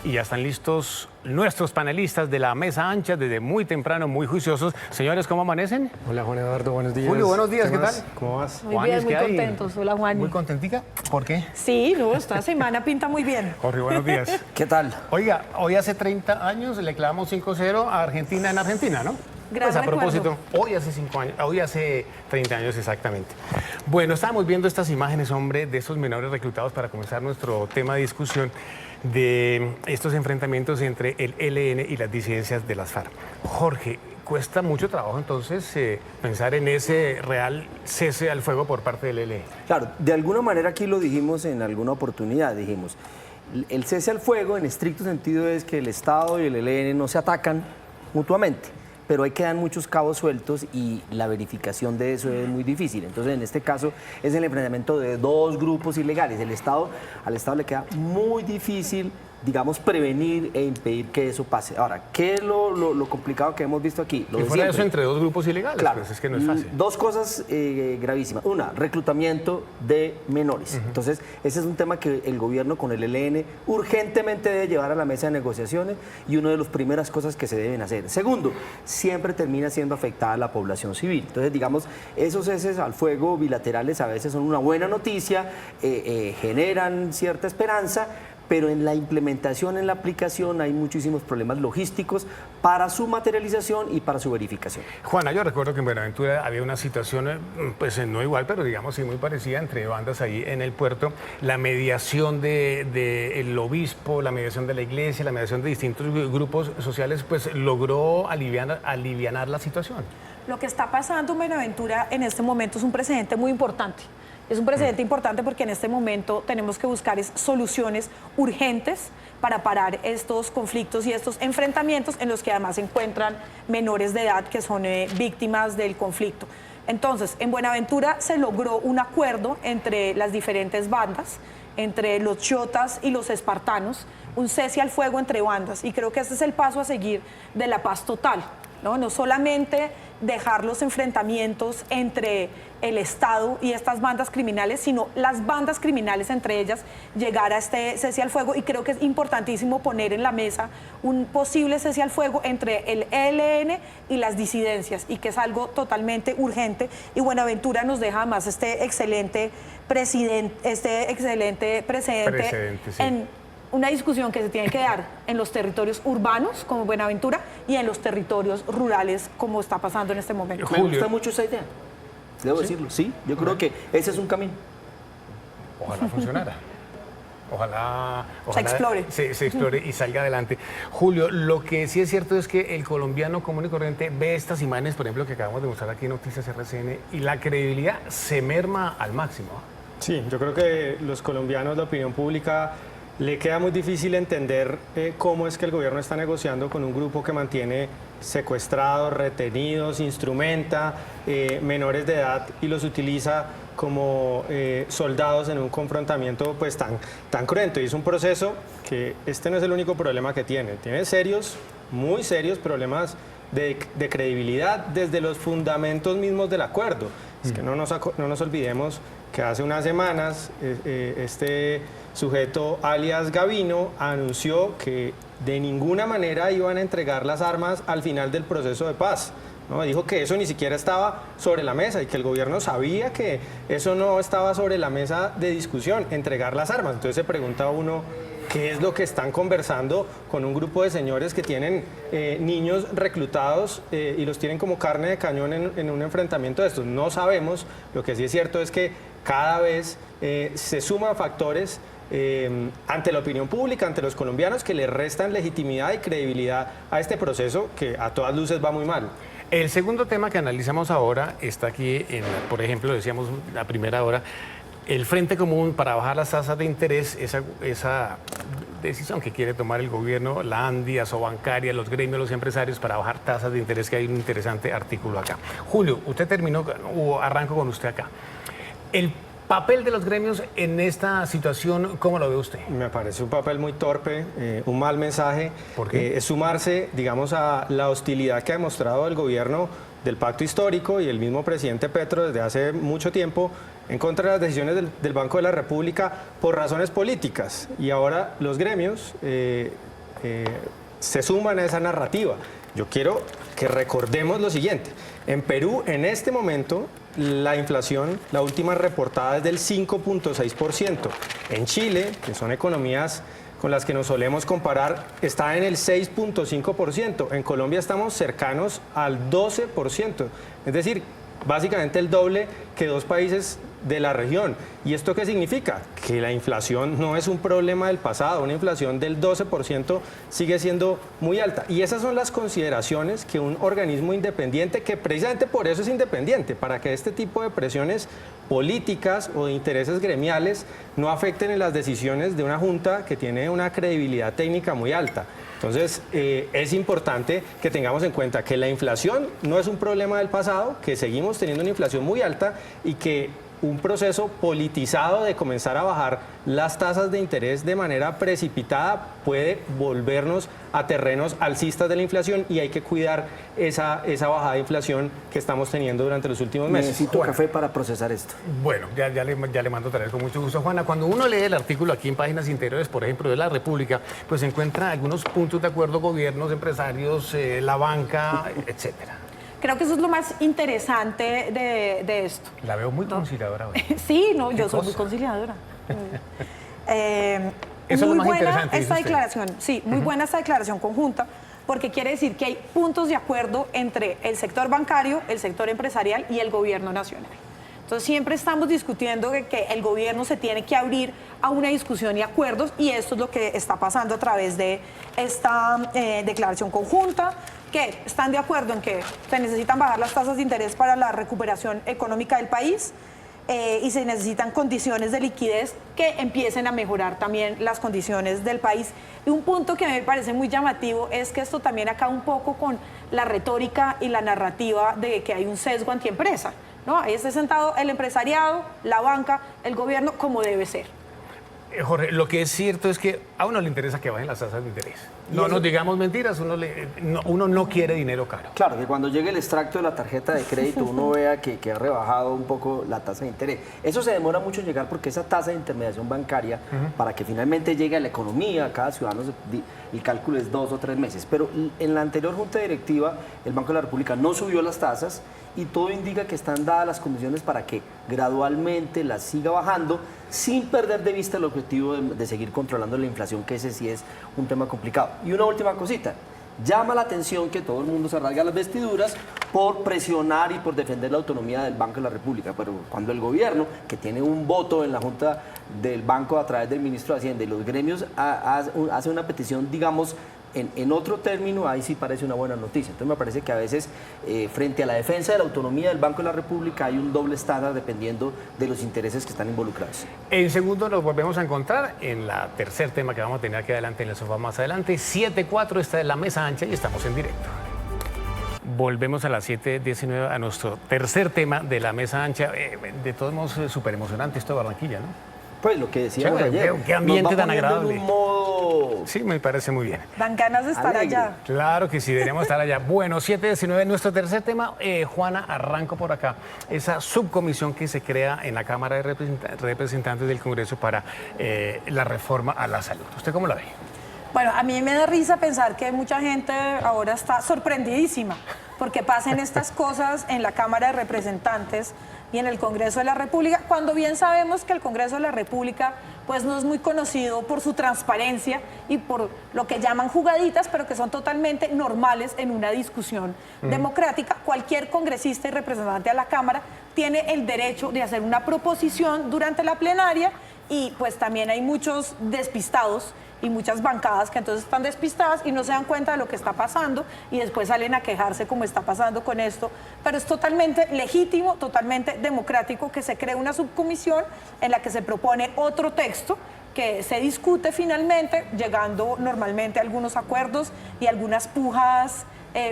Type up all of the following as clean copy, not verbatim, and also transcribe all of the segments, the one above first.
Y ya están listos nuestros panelistas de la mesa ancha desde muy temprano, muy juiciosos. Señores, ¿cómo amanecen? Hola Juan Eduardo, buenos días. Julio, buenos días, ¿qué más? tal? ¿Cómo vas? Muy bien, muy contentos. Hola, Juan. ¿Muy contentica? ¿Por qué? Sí, no, esta semana pinta muy bien. Jorge, buenos días. ¿Qué tal? Oiga, hoy hace 30 años le clavamos 5-0 a Argentina en Argentina, ¿no? Gran Pues a recuerdo. propósito, hoy hace 30 años exactamente. Bueno, estábamos viendo estas imágenes, hombre, de esos menores reclutados para comenzar nuestro tema de discusión de estos enfrentamientos entre el ELN y las disidencias de las FARC. Jorge, cuesta mucho trabajo entonces pensar en ese real cese al fuego por parte del ELN. Claro, de alguna manera aquí lo dijimos en alguna oportunidad, dijimos, el cese al fuego en estricto sentido es que el Estado y el ELN no se atacan mutuamente, pero ahí quedan muchos cabos sueltos y la verificación de eso es muy difícil. Entonces, en este caso, es el enfrentamiento de dos grupos ilegales. Al Estado le queda muy difícil, digamos, prevenir e impedir que eso pase. Ahora, ¿qué es lo complicado que hemos visto aquí? Lo Y de fuera de siempre. eso entre dos grupos ilegales, Claro, pues es que no es fácil. Dos cosas gravísimas. Una, reclutamiento de menores. Entonces, ese es un tema que el gobierno con el ELN urgentemente debe llevar a la mesa de negociaciones y una de las primeras cosas que se deben hacer. Segundo, siempre termina siendo afectada la población civil. Entonces, digamos, esos ceses al fuego bilaterales a veces son una buena noticia, generan cierta esperanza, pero en la implementación, en la aplicación, hay muchísimos problemas logísticos para su materialización y para su verificación. Juana, yo recuerdo que en Buenaventura había una situación, pues no igual, pero digamos sí muy parecida entre bandas ahí en el puerto. La mediación del obispo, la mediación de la iglesia, la mediación de distintos grupos sociales, pues logró alivianar la situación. Lo que está pasando en Buenaventura en este momento es un precedente muy importante. Es un precedente importante porque en este momento tenemos que buscar soluciones urgentes para parar estos conflictos y estos enfrentamientos en los que además se encuentran menores de edad que son víctimas del conflicto. Entonces, en Buenaventura se logró un acuerdo entre las diferentes bandas, entre los chotas y los espartanos, un cese al fuego entre bandas, y creo que este es el paso a seguir de la paz total, ¿no? No solamente dejar los enfrentamientos entre el Estado y estas bandas criminales, sino las bandas criminales entre ellas, llegar a este cese al fuego, y creo que es importantísimo poner en la mesa un posible cese al fuego entre el ELN y las disidencias, y que es algo totalmente urgente, y Buenaventura nos deja además este excelente precedente Sí. en una discusión que se tiene que dar en los territorios urbanos, como Buenaventura, y en los territorios rurales, como está pasando en este momento. Me gusta mucho esa idea, debo decirlo. Sí, yo creo que ese es un camino. Ojalá funcionara. Ojalá Se explore. Se explore y salga adelante. Julio, lo que sí es cierto es que el colombiano común y corriente ve estas imágenes, por ejemplo, que acabamos de mostrar aquí en Noticias RCN, y la credibilidad se merma al máximo. Sí, yo creo que los colombianos, la opinión pública, le queda muy difícil entender cómo es que el gobierno está negociando con un grupo que mantiene secuestrados, retenidos, instrumenta menores de edad y los utiliza como soldados en un confrontamiento pues tan cruento. Y es un proceso que este no es el único problema que tiene serios, muy serios problemas de credibilidad desde los fundamentos mismos del acuerdo. Es que no nos olvidemos que hace unas semanas este sujeto alias Gavino anunció que de ninguna manera iban a entregar las armas al final del proceso de paz, ¿no? Dijo que eso ni siquiera estaba sobre la mesa y que el gobierno sabía que eso no estaba sobre la mesa de discusión, entregar las armas. Entonces se pregunta uno, ¿qué es lo que están conversando con un grupo de señores que tienen niños reclutados y los tienen como carne de cañón en un enfrentamiento de estos? No sabemos. Lo que sí es cierto es que cada vez se suman factores ante la opinión pública, ante los colombianos, que le restan legitimidad y credibilidad a este proceso que a todas luces va muy mal. El segundo tema que analizamos ahora está aquí, por ejemplo, decíamos la primera hora, el Frente Común para bajar las tasas de interés, esa decisión que quiere tomar el gobierno, la ANDI, Asobancaria, los gremios, los empresarios, para bajar tasas de interés, que hay un interesante artículo acá. Julio, usted terminó, o arranco con usted acá. El papel de los gremios en esta situación, ¿cómo lo ve usted? Me parece un papel muy torpe, un mal mensaje. ¿Por qué? Es sumarse, digamos, a la hostilidad que ha demostrado el gobierno del pacto histórico y el mismo presidente Petro desde hace mucho tiempo en contra de las decisiones del Banco de la República por razones políticas. Y ahora los gremios se suman a esa narrativa. Yo quiero que recordemos lo siguiente. En Perú, en este momento, la inflación, la última reportada es del 5.6%. En Chile, que son economías con las que nos solemos comparar, está en el 6.5%. En Colombia estamos cercanos al 12%. Es decir, básicamente el doble que dos países de la región. ¿Y esto qué significa? Que la inflación no es un problema del pasado, una inflación del 12% sigue siendo muy alta. Y esas son las consideraciones que un organismo independiente, que precisamente por eso es independiente, para que este tipo de presiones políticas o de intereses gremiales no afecten en las decisiones de una junta que tiene una credibilidad técnica muy alta. Entonces, es importante que tengamos en cuenta que la inflación no es un problema del pasado, que seguimos teniendo una inflación muy alta y que un proceso politizado de comenzar a bajar las tasas de interés de manera precipitada puede volvernos a terrenos alcistas de la inflación y hay que cuidar esa bajada de inflación que estamos teniendo durante los últimos meses. Necesito café para procesar esto. Bueno, ya le mando traer con mucho gusto. Juana, cuando uno lee el artículo aquí en Páginas Interiores, por ejemplo, de La República, pues encuentra algunos puntos de acuerdo, gobiernos, empresarios, la banca, etcétera. Creo que eso es lo más interesante de esto. La veo muy conciliadora hoy. Sí, no, yo soy muy conciliadora. Eso es lo muy más buena interesante, esta dice usted. declaración, sí, muy buena esta declaración conjunta, porque quiere decir que hay puntos de acuerdo entre el sector bancario, el sector empresarial y el gobierno nacional. Entonces siempre estamos discutiendo que el gobierno se tiene que abrir a una discusión y acuerdos, y esto es lo que está pasando a través de esta declaración conjunta, que están de acuerdo en que se necesitan bajar las tasas de interés para la recuperación económica del país, y se necesitan condiciones de liquidez que empiecen a mejorar también las condiciones del país. Y un punto que me parece muy llamativo es que esto también acaba un poco con la retórica y la narrativa de que hay un sesgo antiempresa, ¿no? Ahí está sentado el empresariado, la banca, el gobierno, como debe ser. Jorge, lo que es cierto es que a uno le interesa que bajen las tasas de interés. No nos digamos mentiras, uno no quiere dinero caro. Claro, que cuando llegue el extracto de la tarjeta de crédito uno vea que ha rebajado un poco la tasa de interés. Eso se demora mucho en llegar porque esa tasa de intermediación bancaria, para que finalmente llegue a la economía, a cada ciudadano, el cálculo es 2 o 3 meses. Pero en la anterior junta directiva, el Banco de la República no subió las tasas y todo indica que están dadas las condiciones para que gradualmente las siga bajando sin perder de vista el objetivo de seguir controlando la inflación, que ese sí es un tema complicado. Y una última cosita, llama la atención que todo el mundo se rasga las vestiduras por presionar y por defender la autonomía del Banco de la República, pero cuando el gobierno, que tiene un voto en la Junta del Banco a través del ministro de Hacienda y los gremios, hace una petición, digamos, en otro término, ahí sí parece una buena noticia. Entonces me parece que a veces frente a la defensa de la autonomía del Banco de la República hay un doble estándar dependiendo de los intereses que están involucrados. En segundo nos volvemos a encontrar en la tercer tema que vamos a tener aquí adelante en el sofá más adelante. 7:04, esta es la mesa ancha y estamos en directo. Volvemos a las 7:19 a nuestro tercer tema de la mesa ancha. De todos modos, súper emocionante esto de Barranquilla, ¿no? Pues lo que decíamos ayer. Qué ambiente nos va tan poniendo agradable. En un modo... Sí, me parece muy bien. Dan ganas de estar Alegre. allá. Claro que sí, deberíamos estar allá. Bueno, 7:19, nuestro tercer tema. Juana, arranco por acá. Esa subcomisión que se crea en la Cámara de Representantes del Congreso para la reforma a la salud. ¿Usted cómo la ve? Bueno, a mí me da risa pensar que mucha gente ahora está sorprendidísima porque pasen estas cosas en la Cámara de Representantes y en el Congreso de la República, cuando bien sabemos que el Congreso de la República pues no es muy conocido por su transparencia y por lo que llaman jugaditas, pero que son totalmente normales en una discusión democrática. Cualquier congresista y representante a la Cámara tiene el derecho de hacer una proposición durante la plenaria y pues también hay muchos despistados y muchas bancadas que entonces están despistadas y no se dan cuenta de lo que está pasando y después salen a quejarse como está pasando con esto. Pero es totalmente legítimo, totalmente democrático que se cree una subcomisión en la que se propone otro texto que se discute finalmente, llegando normalmente a algunos acuerdos y algunas pujas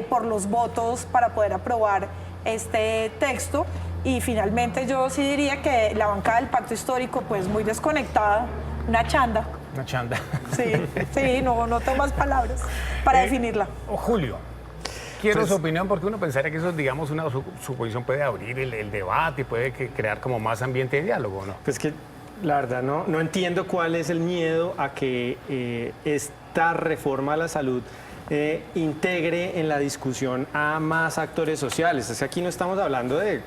por los votos para poder aprobar este texto. Y finalmente yo sí diría que la bancada del Pacto Histórico pues muy desconectada, una chanda. Una chanda. Sí, no tengo más palabras para definirla. Julio, quiero su opinión porque uno pensaría que eso, digamos, una suposición puede abrir el debate y puede crear como más ambiente de diálogo, ¿no? Pues que la verdad no entiendo cuál es el miedo a que esta reforma a la salud integre en la discusión a más actores sociales. Es que aquí no estamos hablando de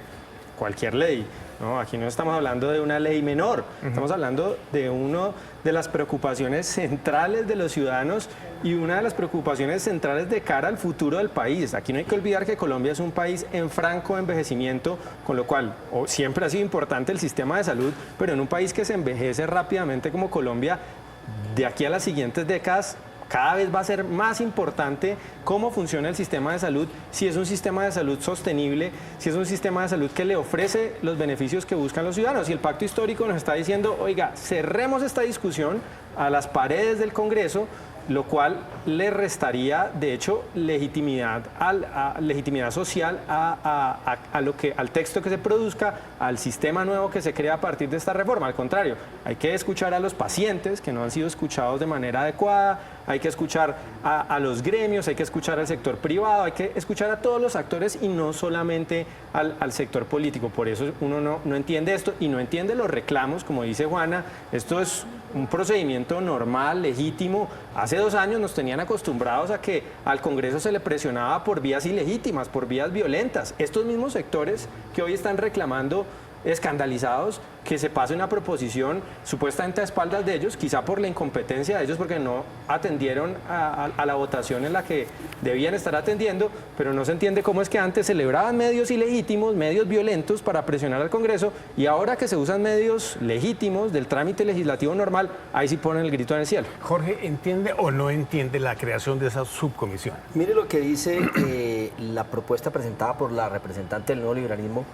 cualquier ley, ¿no? Aquí no estamos hablando de una ley menor, estamos hablando de una de las preocupaciones centrales de los ciudadanos y una de las preocupaciones centrales de cara al futuro del país. Aquí no hay que olvidar que Colombia es un país en franco envejecimiento, con lo cual siempre ha sido importante el sistema de salud, pero en un país que se envejece rápidamente como Colombia, de aquí a las siguientes décadas, cada vez va a ser más importante cómo funciona el sistema de salud, si es un sistema de salud sostenible, si es un sistema de salud que le ofrece los beneficios que buscan los ciudadanos. Y el pacto histórico nos está diciendo, oiga, cerremos esta discusión a las paredes del Congreso, lo cual le restaría, de hecho, legitimidad social al texto que se produzca, al sistema nuevo que se crea a partir de esta reforma. Al contrario, hay que escuchar a los pacientes que no han sido escuchados de manera adecuada, hay que escuchar a los gremios, hay que escuchar al sector privado, hay que escuchar a todos los actores y no solamente al sector político. Por eso uno no entiende esto y no entiende los reclamos, como dice Juana. Esto es un procedimiento normal, legítimo. Hace 2 años nos tenían acostumbrados a que al Congreso se le presionaba por vías ilegítimas, por vías violentas. Estos mismos sectores que hoy están reclamando, escandalizados, que se pase una proposición supuestamente a espaldas de ellos, quizá por la incompetencia de ellos, porque no atendieron a la votación en la que debían estar atendiendo, pero no se entiende cómo es que antes celebraban medios ilegítimos, medios violentos para presionar al Congreso, y ahora que se usan medios legítimos del trámite legislativo normal, ahí sí ponen el grito en el cielo. Jorge, ¿entiende o no entiende la creación de esa subcomisión? Mire lo que dice la propuesta presentada por la representante del nuevo liberalismo,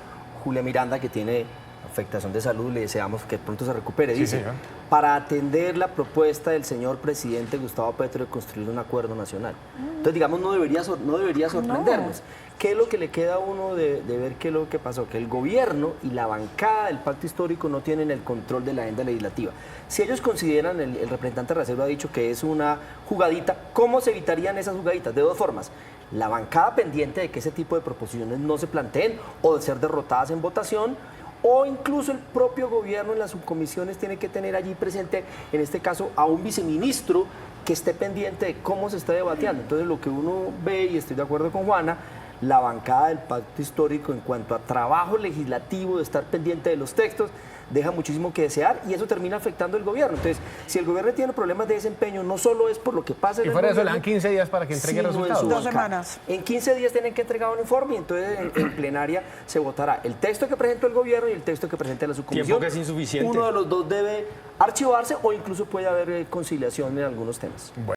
Julia Miranda, que tiene afectación de salud, le deseamos que pronto se recupere. Sí, dice, señor. para atender la propuesta del señor presidente Gustavo Petro de construir un acuerdo nacional. Entonces, digamos, no debería sorprendernos. ¿Qué es lo que le queda a uno de ver qué es lo que pasó? Que el gobierno y la bancada del pacto histórico no tienen el control de la agenda legislativa. Si ellos consideran, el representante Racero ha dicho que es una jugadita, ¿cómo se evitarían esas jugaditas? De 2 formas. La bancada pendiente de que ese tipo de proposiciones no se planteen o de ser derrotadas en votación, o incluso el propio gobierno en las subcomisiones tiene que tener allí presente, en este caso, a un viceministro que esté pendiente de cómo se está debatiendo. Entonces, lo que uno ve, y estoy de acuerdo con Juana, la bancada del pacto histórico en cuanto a trabajo legislativo, de estar pendiente de los textos, deja muchísimo que desear y eso termina afectando al gobierno. Entonces, si el gobierno tiene problemas de desempeño, no solo es por lo que pasa en el Y fuera de eso, le gobierno, dan 15 días para que entregue sino resultados. en su 2 bancada. semanas. En 15 días tienen que entregar un informe y entonces en plenaria se votará el texto que presentó el gobierno y el texto que presenta la subcomisión. Tiempo que es insuficiente. Uno de los dos debe archivarse o incluso puede haber conciliación en algunos temas.